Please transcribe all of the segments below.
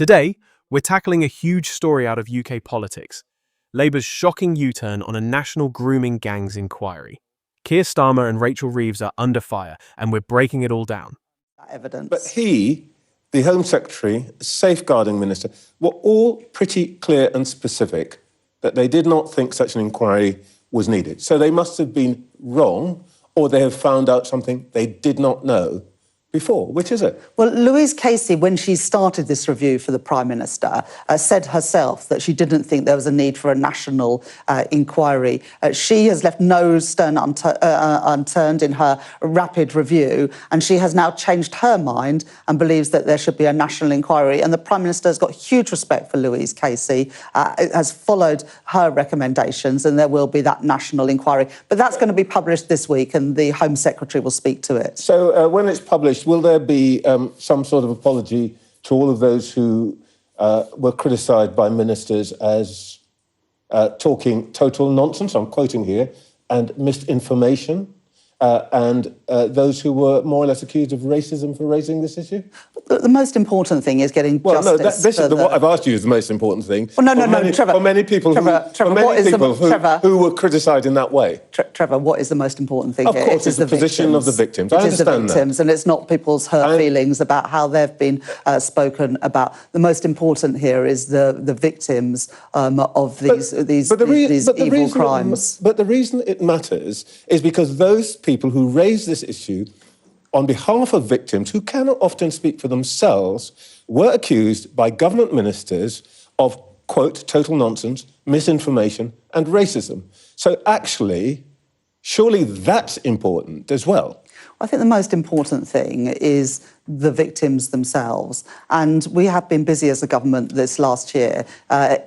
Today, we're tackling a huge story out of UK politics. Labour's shocking U-turn on a national grooming gangs inquiry. Keir Starmer and Rachel Reeves are under fire, and we're breaking it all down. Evidence. But he, the Home Secretary, Safeguarding Minister, were all pretty clear and specific that they did not think such an inquiry was needed. So they must have been wrong, or they have found out something they did not know before. Which is it? Well, Louise Casey, when she started this review for the Prime Minister, said herself that she didn't think there was a need for a national inquiry. She has left no stone unturned in her rapid review, and she has now changed her mind and believes that there should be a national inquiry. And the Prime Minister has got huge respect for Louise Casey, has followed her recommendations, and there will be that national inquiry. But that's going to be published this week, and the Home Secretary will speak to it. So when it's published, will there be some sort of apology to all of those who were criticised by ministers as talking total nonsense, I'm quoting here, and misinformation, and those who were more or less accused of racism for raising this issue? The most important thing is getting justice. Well, no, this is what I've asked you is the most important thing. Well, no, Trevor. For many people who were criticised in that way. Trevor, what is the most important thing here? Of course, it's the position of the victims. I understand that. It is the victims, and it's not people's hurt feelings about how they've been spoken about. The most important here is the victims of these evil crimes. But the reason it matters is because those people who raise this issue on behalf of victims who cannot often speak for themselves were accused by government ministers of, quote, total nonsense, misinformation and racism. So actually, surely that's important as well. I think the most important thing is the victims themselves. And we have been busy as a government this last year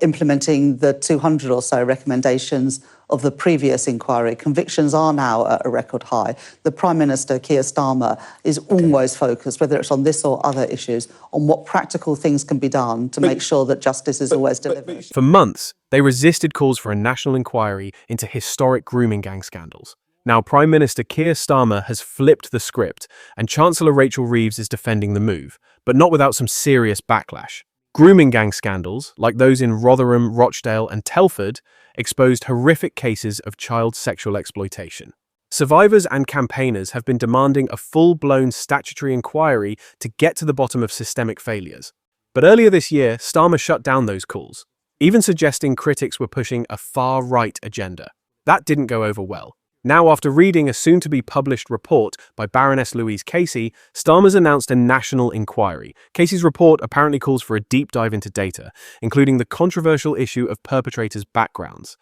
implementing the 200 or so recommendations of the previous inquiry. Convictions are now at a record high. The Prime Minister, Keir Starmer, is always focused, whether it's on this or other issues, on what practical things can be done to make sure that justice is always delivered. For months, they resisted calls for a national inquiry into historic grooming gang scandals. Now, Prime Minister Keir Starmer has flipped the script, and Chancellor Rachel Reeves is defending the move, but not without some serious backlash. Grooming gang scandals, like those in Rotherham, Rochdale and Telford, exposed horrific cases of child sexual exploitation. Survivors and campaigners have been demanding a full-blown statutory inquiry to get to the bottom of systemic failures. But earlier this year, Starmer shut down those calls, even suggesting critics were pushing a far-right agenda. That didn't go over well. Now, after reading a soon-to-be-published report by Baroness Louise Casey, Starmer's announced a national inquiry. Casey's report apparently calls for a deep dive into data, including the controversial issue of perpetrators' backgrounds.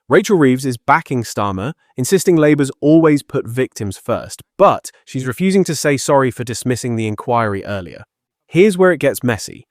Rachel Reeves is backing Starmer, insisting Labour's always put victims first, but she's refusing to say sorry for dismissing the inquiry earlier. Here's where it gets messy.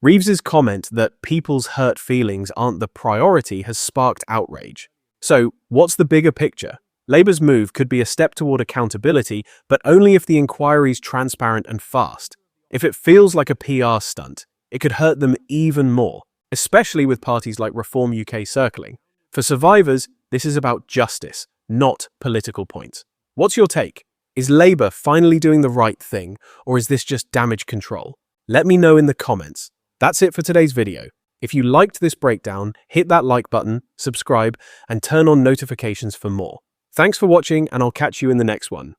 Reeves's comment that people's hurt feelings aren't the priority has sparked outrage. So, what's the bigger picture? Labour's move could be a step toward accountability, but only if the inquiry's transparent and fast. If it feels like a PR stunt, it could hurt them even more, especially with parties like Reform UK circling. For survivors, this is about justice, not political points. What's your take? Is Labour finally doing the right thing, or is this just damage control? Let me know in the comments. That's it for today's video. If you liked this breakdown, hit that like button, subscribe, and turn on notifications for more. Thanks for watching, and I'll catch you in the next one.